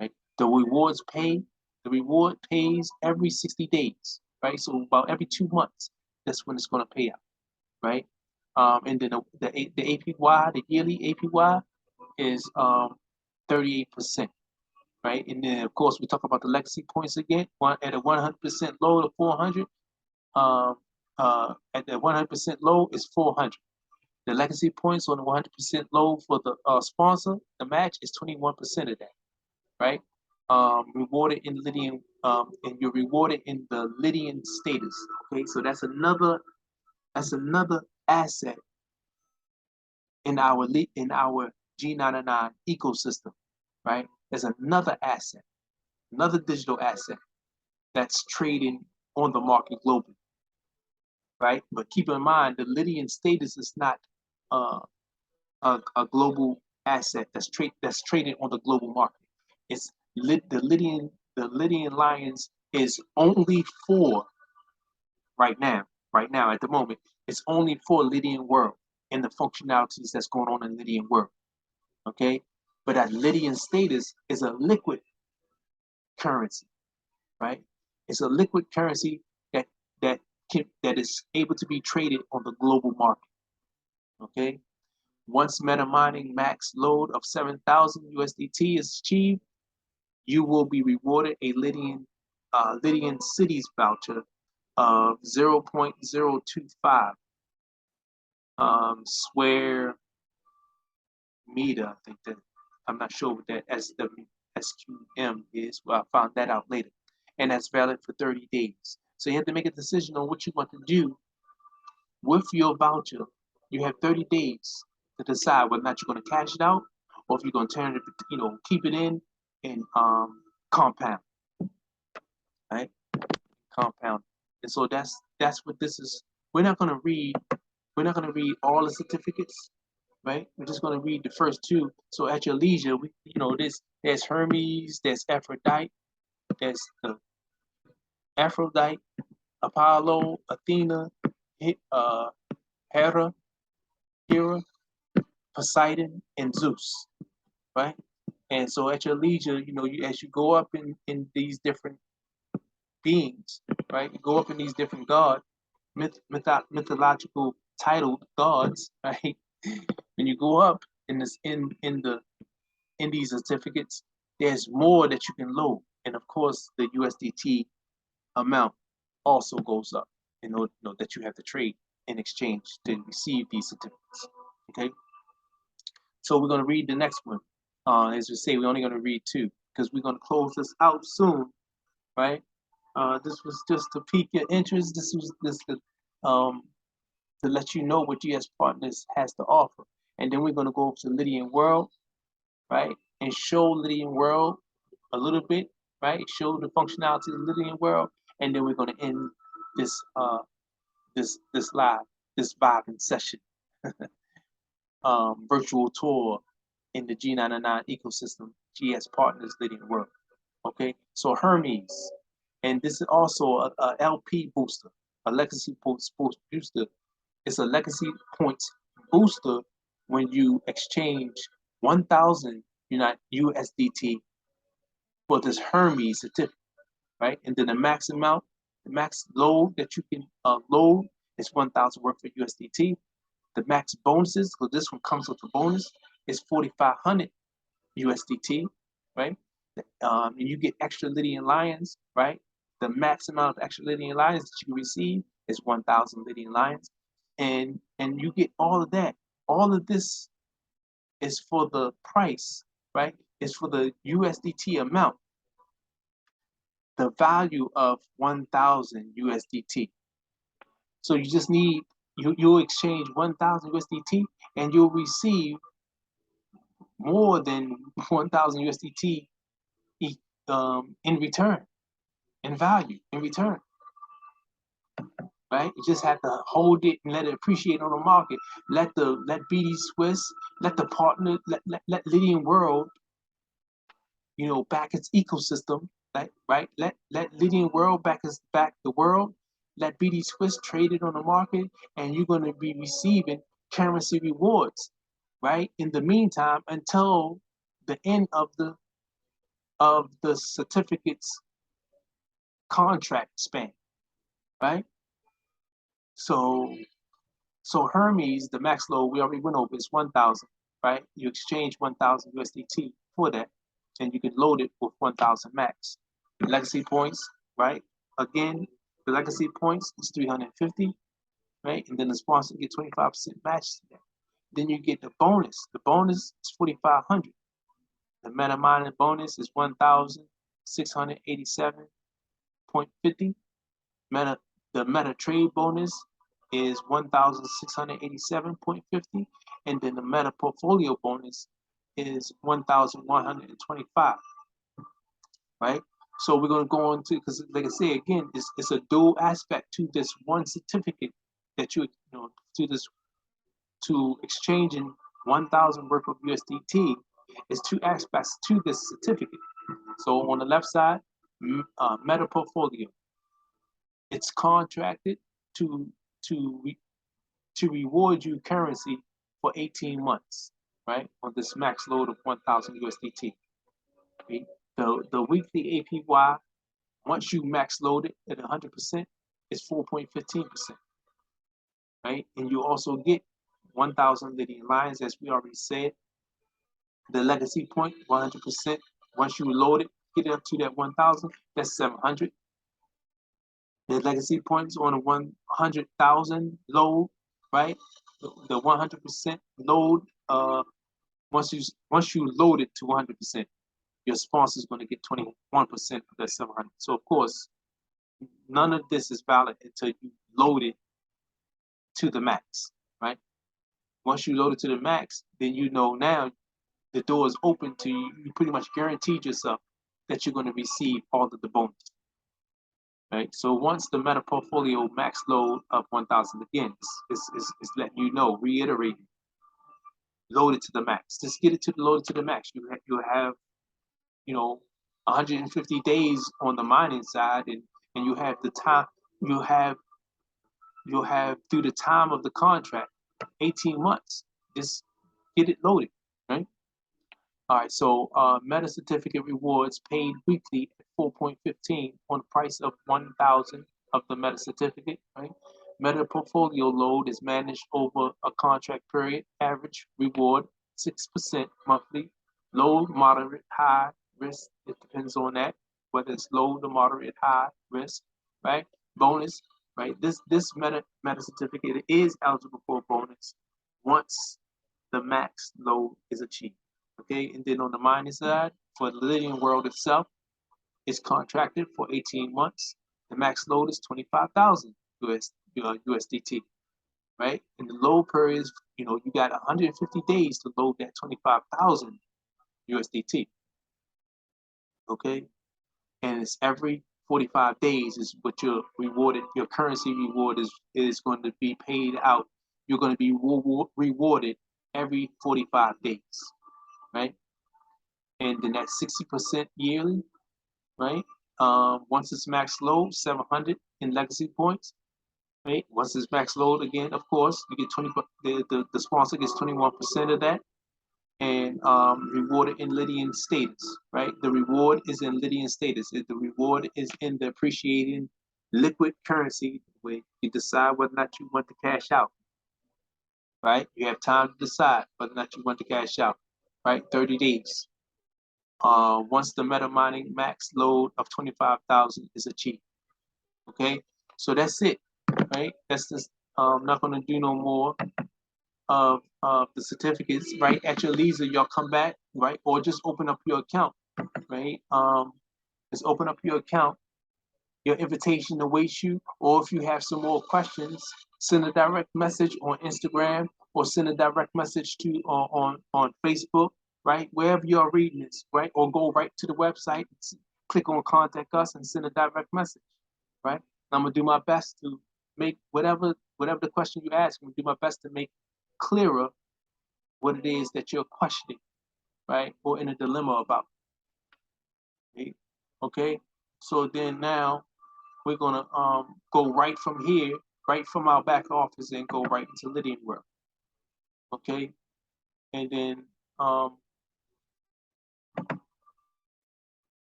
right? The reward pays every 60 days, right? So about every 2 months, that's when it's going to pay out, right? And then the APY, the yearly APY is 38%, right? And then of course we talk about the legacy points again. One at a 100% low to 400. At the 100% low is 400. The legacy points on the 100% low for the sponsor, the match is 21% of that, right? Rewarded in Lydian, and you're rewarded in the Lydian status. Okay, so that's another asset in our G99 ecosystem, right? There's another asset, another digital asset that's trading on the market globally, right? But keep in mind, the Lydian status is not uh, a global asset that's traded on the global market. It's the Lydian Lions is only for right now at the moment. It's only for Lydian world and the functionalities that's going on in Lydian world. Okay, but that Lydian status is a liquid currency, right? It's a liquid currency that that is able to be traded on the global market. Okay, once meta mining max load of 7,000 USDT is achieved, you will be rewarded a Lydian cities voucher of 0.025 square meter. I think that I'm not sure what that SQM is. Well, I found that out later, and that's valid for 30 days. So you have to make a decision on what you want to do with your voucher. You have 30 days to decide whether or not you're going to cash it out or if you're going to turn it, keep it in and compound, right? Compound. And so that's what this is. We're not going to read. We're not going to read all the certificates, right? We're just going to read the first two. So at your leisure, there's Hermes, there's Aphrodite, there's the Aphrodite, Apollo, Athena, Hera, Hera, Poseidon, and Zeus, right? And so at your leisure, as you go up in these different beings, right? You go up in these different mythological titled gods, right? When you go up in this in these certificates, there's more that you can load, and of course the USDT amount also goes up. That you have to trade in exchange to receive these certificates. Okay, so we're going to read the next one. As we say, we're only going to read two because we're going to close this out soon, right? This was just to pique your interest. This was to let you know what GS Partners has to offer. And then we're going to go over to Lydian World, right? And show Lydian World a little bit, right? Show the functionality of Lydian World. And then we're going to end this this vibing session, virtual tour in the G99 ecosystem, GS Partners Lydian World. Okay, so Hermes, and this is also a LP booster, a legacy booster It's a legacy points booster when you exchange 1,000 USDT for this Hermes certificate, right? And then the max amount, the max load that you can load is 1,000 worth of USDT. The max bonuses, because this one comes with a bonus, is 4,500 USDT, right? And you get extra Lydian Lions, right? The max amount of extra Lydian Lions that you can receive is 1,000 Lydian Lions, and you get all of that. All of this is for the price, right? It's for the USDT amount, the value of 1,000 USDT. So you just need you'll exchange 1,000 USDT and you'll receive more than 1,000 USDT in return, in value, in return, right? You just have to hold it and let it appreciate on the market. Let BD Swiss, let the partner, let Lydian World, back its ecosystem, right? Let Lydian World back the world. Let BD Swiss trade it on the market, and you're going to be receiving currency rewards, right? In the meantime, until the end of the certificate's contract span, right? So Hermes, the max load we already went over is 1,000, right? You exchange 1,000 USDT for that, and you can load it with 1,000 max. Legacy points, right? Again, the legacy points is 350, right? And then the sponsor get 25% match to that. Then you get the bonus. The bonus is 4,500. The meta mining bonus is 1,687.50. The meta trade bonus is 1,687.50, and then the meta portfolio bonus is 1,125, right? So we're going to go on to, because like I say again, it's a dual aspect to this one certificate that to exchanging 1,000 worth of USDT. Is two aspects to this certificate. So on the left side, meta portfolio, it's contracted to to reward you currency for 18 months, right? On this max load of 1,000 USDT. Right? The weekly APY, once you max load it at 100%, is 4.15%, right? And you also get 1,000 Lydian Lions, as we already said. The legacy point, 100%. Once you load it, get it up to that 1,000, that's 700. The legacy points on a 100,000 load, right? The 100% load, once you load it to 100%, your sponsor is going to get 21% of that 700. So of course, none of this is valid until you load it to the max, right? Once you load it to the max, then now the door is open to you. You pretty much guaranteed yourself that you're going to receive all of the bonus. Right. So once the meta portfolio max load of 1,000 again, is letting you know, reiterating, load it to the max. Just get it to load it to the max. You have 150 days on the mining side, and you have the time. You'll have through the time of the contract, 18 months. Just get it loaded, right? All right, so meta certificate rewards paid weekly at 4.15 on the price of 1,000 of the meta certificate, right? Meta portfolio load is managed over a contract period. Average reward 6% monthly. Low, moderate, high risk. It depends on that, whether it's low to moderate, high risk, right? Bonus, right? This meta certificate is eligible for a bonus once the max load is achieved. Okay, and then on the mining side, for the Lydian World itself, it's contracted for 18 months. The max load is 25,000 USDT, right? And the load period is, you got 150 days to load that 25,000 USDT. Okay, and it's every 45 days is what your currency reward is going to be paid out. You're going to be rewarded every 45 days, right? And then that's 60% yearly, right? Once it's max load, 700 in legacy points. right? Once it's max load again, of course, you get 20, the sponsor gets 21% of that, and rewarded in Lydian status, right? The reward is in Lydian status. The reward is in the appreciating liquid currency where you decide whether or not you want to cash out, right? You have time to decide whether or not you want to cash out, right? 30 days. Once the meta mining max load of 25,000 is achieved. Okay, so that's it, right? That's just not going to do no more of the certificates, right? At your leisure, y'all come back, right? Or just open up your account, right? Just open up your account. Your invitation awaits you, or if you have some more questions, send a direct message on Instagram or send a direct message to on Facebook, right? Wherever you're reading this, right? Or go right to the website, click on contact us and send a direct message, right? I'm gonna do my best to make whatever the question you ask, I'm gonna do my best to make clearer what it is that you're questioning, right? Or in a dilemma about. Right? Okay. So then now we're gonna go right from here, right from our back office and go right into Lydian World. Okay. And then I'll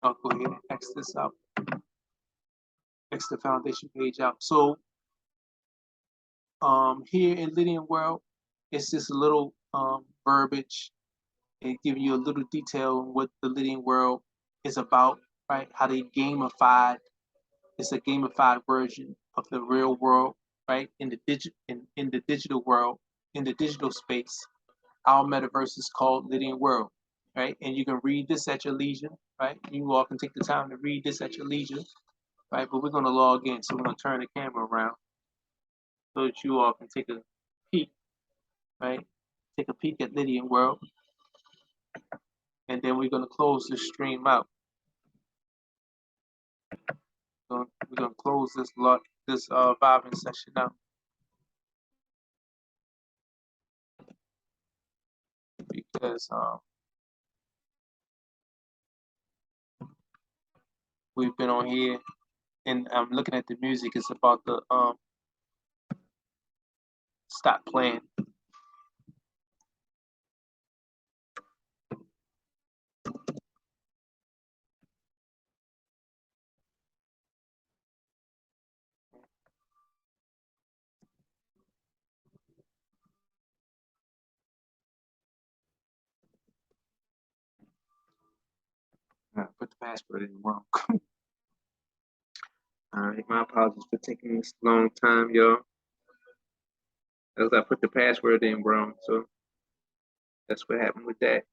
go ahead and X this out, X the foundation page out. So here in Lydian World, it's just a little verbiage and giving you a little detail on what the Lydian World is about, right? How they gamified. It's a gamified version of the real world, right? In the digital world, in the digital space, our metaverse is called Lydian World, right? And you can read this at your leisure, right? You all can take the time to read this at your leisure, right? But we're gonna log in, so we're gonna turn the camera around so that you all can take a peek, right? Take a peek at Lydian World, and then we're gonna close the stream out. So we're gonna close this vibing session out because we've been on here and I'm looking at the music. It's about to stop playing. I put the password in wrong. All right, my apologies for taking this long time, y'all. As I put the password in wrong, so that's what happened with that.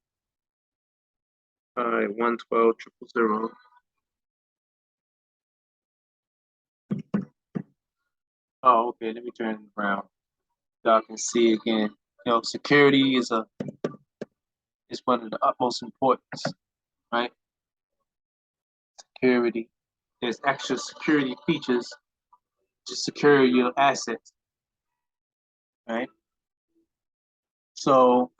All right, 112 000. Oh, okay. Let me turn it around. Y'all can see again. You know, security is one of the utmost importance, right? Security. There's extra security features to secure your assets, right? So,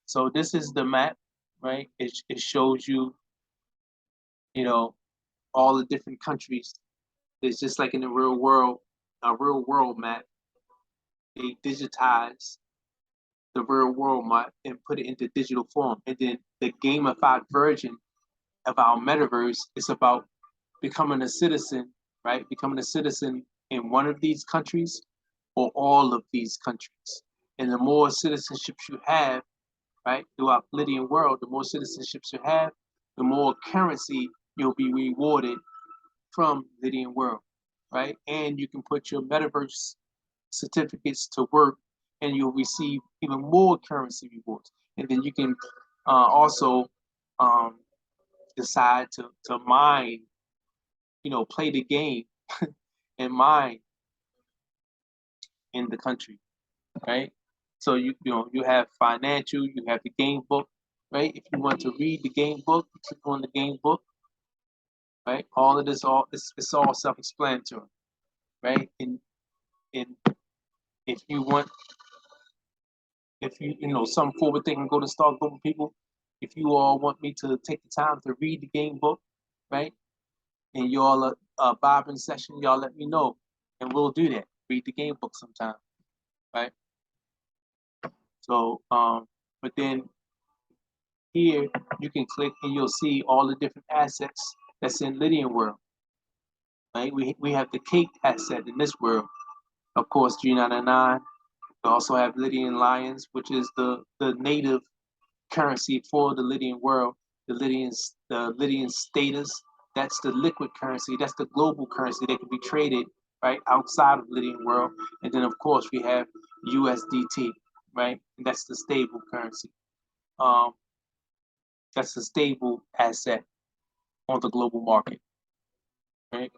so this is the map, right? It shows you, you know, all the different countries. It's just like in the real world, a real world map. They digitize the real world map and put it into digital form. And then the gamified version of our metaverse is about becoming a citizen, right? Becoming a citizen in one of these countries or all of these countries. And the more citizenships you have, right, throughout Lydian world, the more citizenships you have, the more currency you'll be rewarded from Lydian world, right? And you can put your metaverse certificates to work and you'll receive even more currency rewards. And then you can also decide to mine, play the game and mine in the country, right? So you have financial, you have the game book, right? If you want to read the game book, you click on the game book, right? All of this, it's all self-explanatory, right? And if you want, if some forward thinking, go to start group of people. If you all want me to take the time to read the game book, right? And you all Bobbin session, y'all let me know, and we'll do that. Read the game book sometime, right? So, but then here you can click and you'll see all the different assets that's in Lydian world, right? We have the cake asset in this world, of course, G99. We also have Lydian lions, which is the native currency for the Lydian world. The Lydian status, that's the liquid currency, that's the global currency that can be traded right outside of Lydian world. And then of course we have USDT, right? And that's the stable currency. Um, that's a stable asset on the global market, right?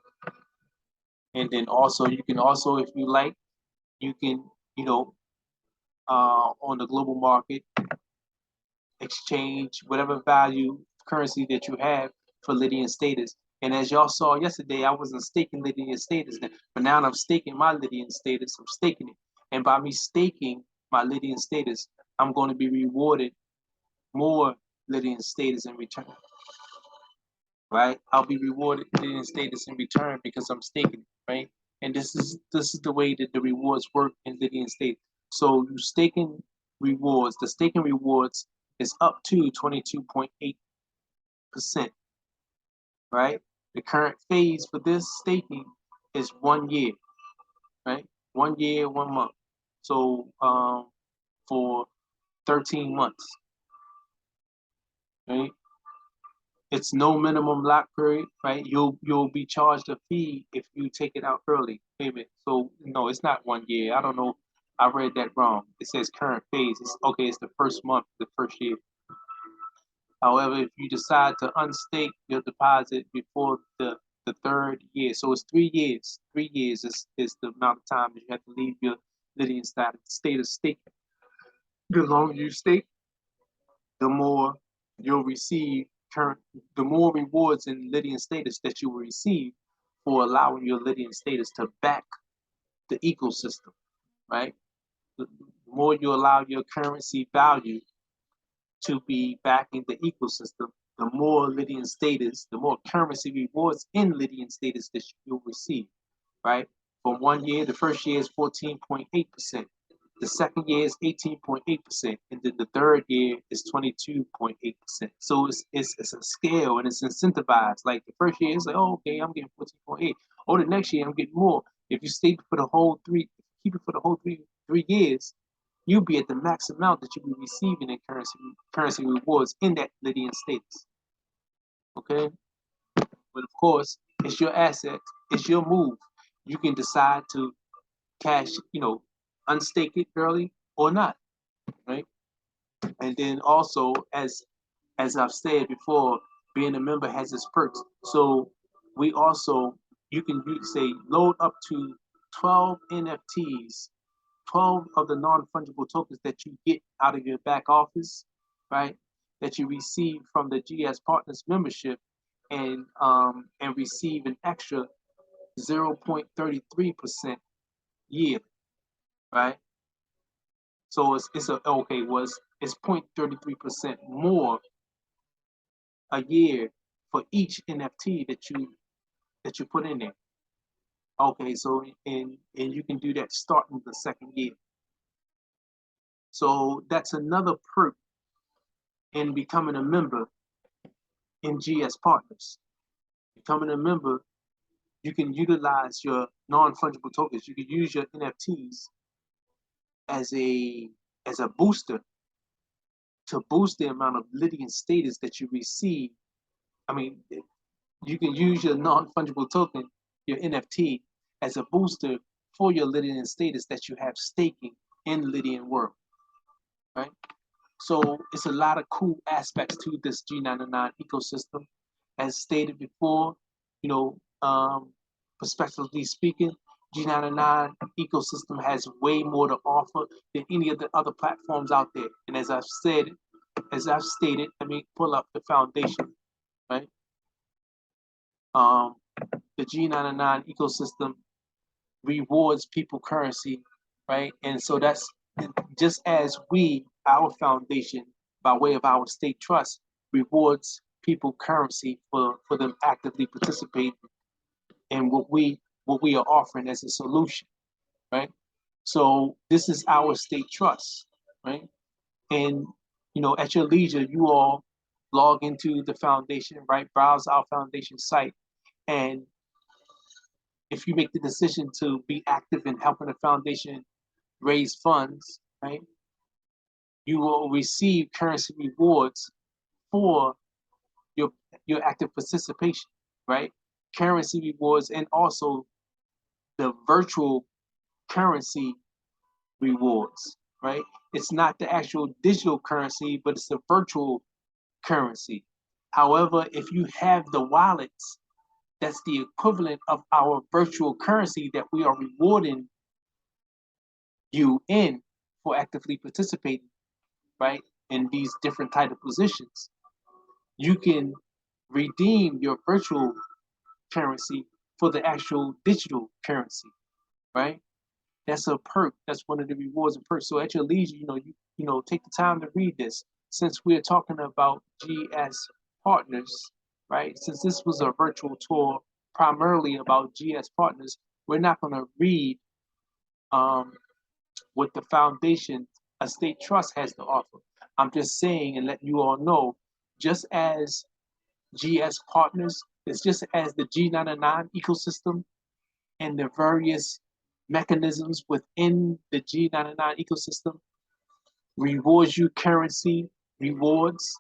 And then also you can also, if you like, you can, you know, on the global market, exchange whatever value currency that you have for Lydian status. And as y'all saw yesterday, I wasn't staking Lydian status, but now I'm staking my Lydian status. I'm staking it. And by me staking my Lydian status, I'm going to be rewarded more Lydian status in return. Right? I'll be rewarded Lydian status in return because I'm staking it, right? And this is the way that the rewards work in Lydian state. So you staking rewards, the staking rewards is up to 22.8%, right? The current phase for this staking is 1 year, right? 1 year, 1 month. So for 13 months, right? It's no minimum lock period, right? You'll be charged a fee if you take it out early. Payment. So no, it's not 1 year. I don't know. I read that wrong. It says current phase. It's okay. It's the first month, the first year. However, if you decide to unstake your deposit before the third year, so it's 3 years. 3 years is the amount of time that you have to leave your Lydian state of stake. The longer you stake, the more you'll receive the more rewards in Lydian status that you will receive for allowing your Lydian status to back the ecosystem, right? The more you allow your currency value to be backing the ecosystem, the more Lydian status, the more currency rewards in Lydian status that you'll receive, right? For 1 year, the first year is 14.8%. The second year is 18.8%, and then the third year is 22.8%. So it's a scale and it's incentivized. Like the first year, it's like, oh, okay, I'm getting 14.8. Oh, the next year I'm getting more. If you stay for the whole keep it for the whole three years, you'll be at the max amount that you'll be receiving in currency rewards in that Lydian status. Okay, but of course, it's your asset, it's your move. You can decide to cash, unstake it early or not, right? And then also, as I've said before, being a member has its perks. So we also you can say load up to 12 NFTs, 12 of the non-fungible tokens that you get out of your back office, right? That you receive from the GS Partners membership, and receive an extra 0.33% yield, right? So it's 0.33% more a year for each NFT that you put in there. Okay, so and you can do that starting the second year. So that's another perk in becoming a member in GS Partners. Becoming a member, you can utilize your non-fungible tokens. You can use your NFTs as a booster to boost the amount of Lydian status that you receive. I mean, you can use your non-fungible token, your NFT, as a booster for your Lydian status that you have staking in Lydian world, right? So it's a lot of cool aspects to this G99 ecosystem. As stated before, you know, prospectively speaking, G99 ecosystem has way more to offer than any of the other platforms out there. And as I've stated, let me pull up the foundation, right? The G99 ecosystem rewards people currency, right? And so that's just as our foundation, by way of our state trust, rewards people currency for them actively participating and what we are offering as a solution, right? So this is our state trust, right? And at your leisure, you all log into the foundation, right? Browse our foundation site, and if you make the decision to be active in helping the foundation raise funds, right, you will receive currency rewards for your active participation, right? Currency rewards and also the virtual currency rewards, right? It's not the actual digital currency, but it's the virtual currency. However, if you have the wallets, that's the equivalent of our virtual currency that we are rewarding you in for actively participating, right, in these different type of positions. You can redeem your virtual currency for the actual digital currency, right? That's a perk. That's one of the rewards and perks. So at your leisure, take the time to read this. Since we're talking about GS partners, right? Since this was a virtual tour primarily about GS partners, we're not going to read what the foundation estate trust has to offer. I'm just saying and letting you all know, just as GS partners, it's just as the G99 ecosystem and the various mechanisms within the G99 ecosystem rewards you currency rewards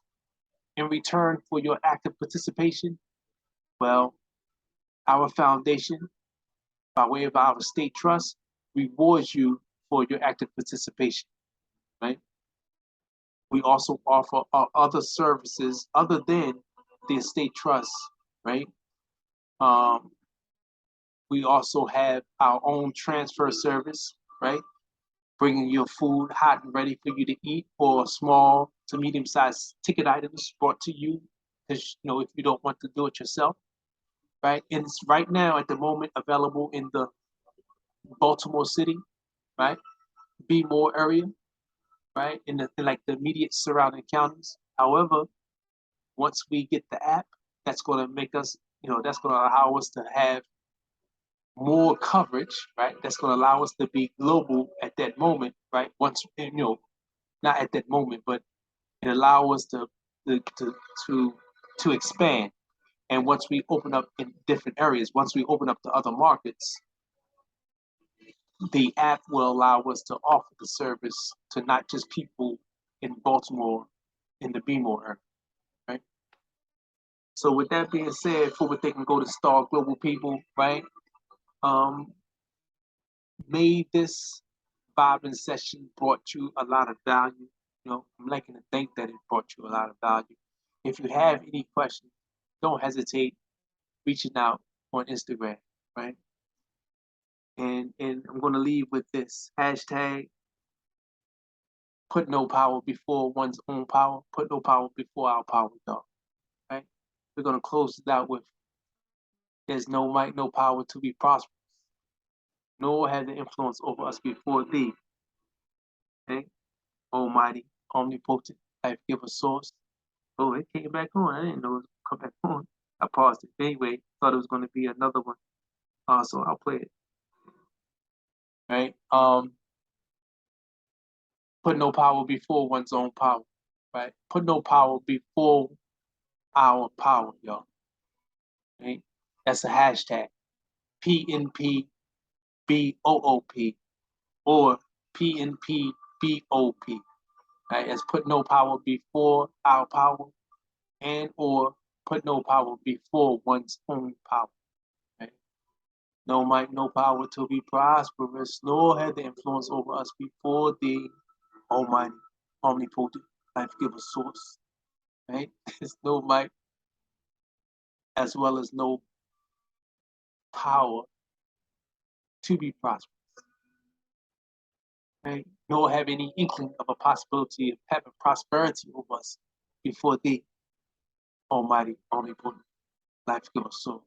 in return for your active participation. Well, our foundation, by way of our state trust, rewards you for your active participation, right? We also offer other services other than the estate trust, right? Um, we also have our own transfer service, right? Bringing your food hot and ready for you to eat, or small to medium-sized ticket items brought to you, because if you don't want to do it yourself, right? And it's right now at the moment available in the Baltimore City, right? Be more area, right? In like the immediate surrounding counties. However, once we get the app, that's going to make us, that's going to allow us to have more coverage, right? That's going to allow us to be global at that moment, right? Once, not at that moment, but it allow us to to to expand. And once we open up in different areas, once we open up to other markets, the app will allow us to offer the service to not just people in Baltimore, in the BMO area, right? So with that being said, forward they can go to Star Global People, right? Um, May this vibing session brought you a lot of value. I'm liking to think that it brought you a lot of value. If you have any questions, don't hesitate reaching out on Instagram, right? And I'm gonna leave with this hashtag: put no power before one's own power. Put no power before our power, y'all. Right? We're gonna close it out with: there's no might, no power to be prosperous, nor had the influence over us before thee. Okay? Almighty, omnipotent, life giver source. Oh, it came back on. I didn't know it was gonna come back on. I paused it. Anyway, thought it was gonna be another one. So I'll play it. Right? Put no power before one's own power. Right? Put no power before our power, y'all. Right? That's a hashtag. p.m.t.m.l.o or p.m.t.m.l.o. Right? It's put no power before our power, and or put no power before one's own power. Right? No might, no power to be prosperous, nor had the influence over us before the Almighty, omnipotent, life giver source. Right? There's no might as well as no power to be prosperous. Right? Nor have any inkling of a possibility of having prosperity over us before the Almighty, omnipotent, life giver source.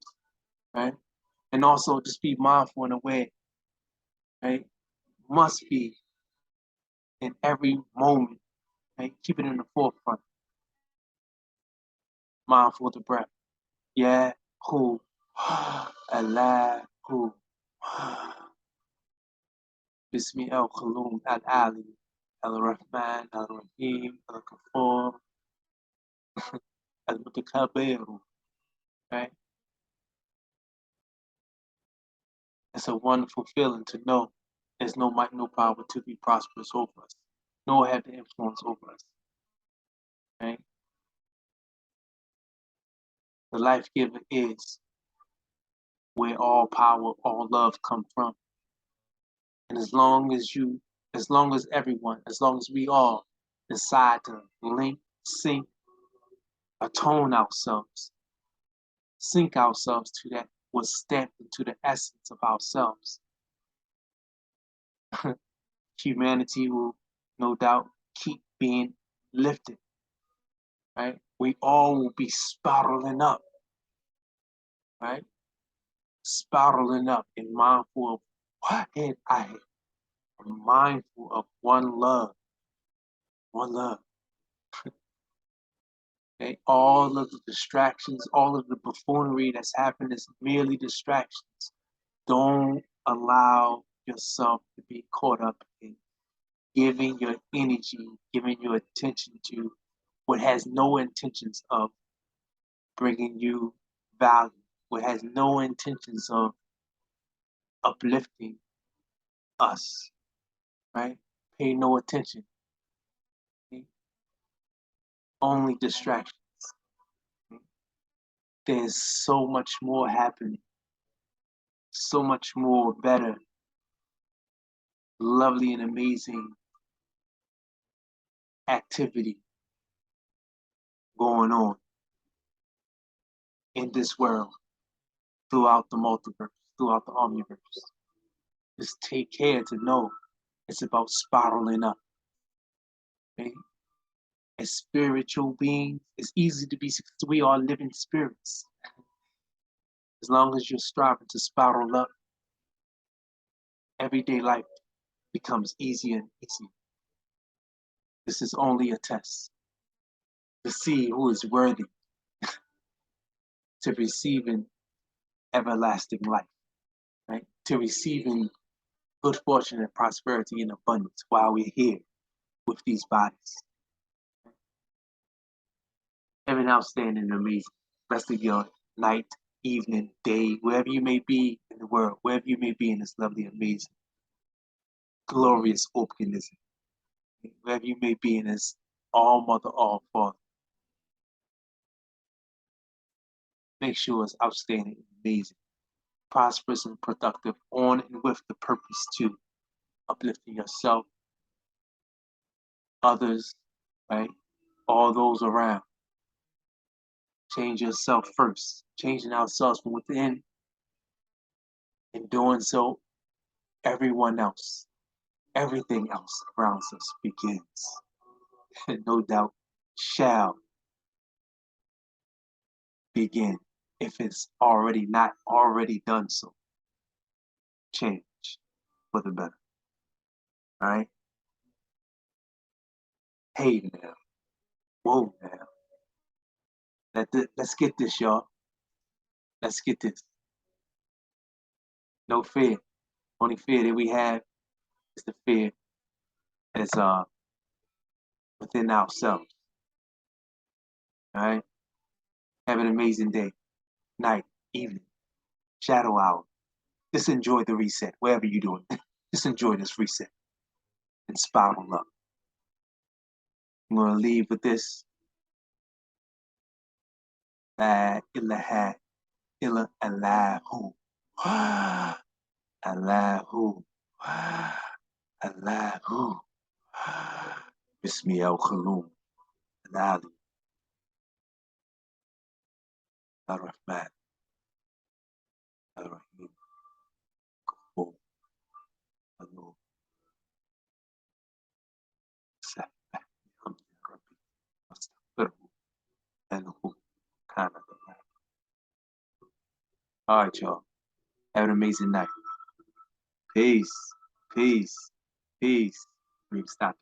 Right? And also just be mindful and aware, right? Must be in every moment, right? Keep it in the forefront. Mindful of the breath. Yeah, cool. Allahu. Bismi al-Khalum al-Ali. Al-Rahman, al-Rahim, al-Kafur, al-Mutakabiru. Right? It's a wonderful feeling to know there's no might, no power to be prosperous over us, nor have the influence over us. Right? The life giver is where all power, all love come from. And as long as everyone, as long as we all decide to link, sync, atone ourselves, sync ourselves to that was stamped into the essence of ourselves, humanity will no doubt keep being lifted, right? We all will be spiraling up, right? Spiraling up and mindful of what I am mindful of one love, one love. Okay? All of the distractions, all of the buffoonery that's happened is merely distractions. Don't allow yourself to be caught up in giving your energy, giving your attention to what has no intentions of bringing you value, what has no intentions of uplifting us, right? Pay no attention. Okay? Only distractions. Okay? There's so much more happening, so much more better, lovely and amazing activity going on in this world, throughout the multiverse, throughout the omniverse. Just take care to know it's about spiraling up. Okay? As spiritual beings, it's easy to be, we are living spirits. As long as you're striving to spiral up, everyday life becomes easier and easier. This is only a test to see who is worthy to receiving everlasting life, right? To receiving good fortune and prosperity and abundance while we're here with these bodies. Have an outstanding and amazing rest of your night, evening, day, wherever you may be in the world, wherever you may be in this lovely, amazing, glorious organism, wherever you may be in this all mother, all father. Make sure it's outstanding and amazing, prosperous and productive on and with the purpose to uplifting yourself, others, right? All those around. Change yourself first, changing ourselves from within, and doing so, everyone else, everything else around us begins, and no doubt shall begin if it's already not already done so. Change for the better. All right. Hey now. Whoa now. Let's get this, y'all. Let's get this. No fear. Only fear that we have is the fear that's within ourselves. All right. Have an amazing day, night, evening, shadow hour. Just enjoy the reset, wherever you're doing. Just enjoy this reset and spiral up. I'm gonna leave with this. La ilaha illa Allahu. Allahu. Allahu. Bismi al-Khalum. Al-Ali. Al-Rahman. Al-Rahim. Kafur. Al-Nur. Sabbah. Hamdi Rabbi. Astaghfirhu. Anhu. Kana. All right, y'all. Have an amazing night. Peace. Peace. Peace. Stop.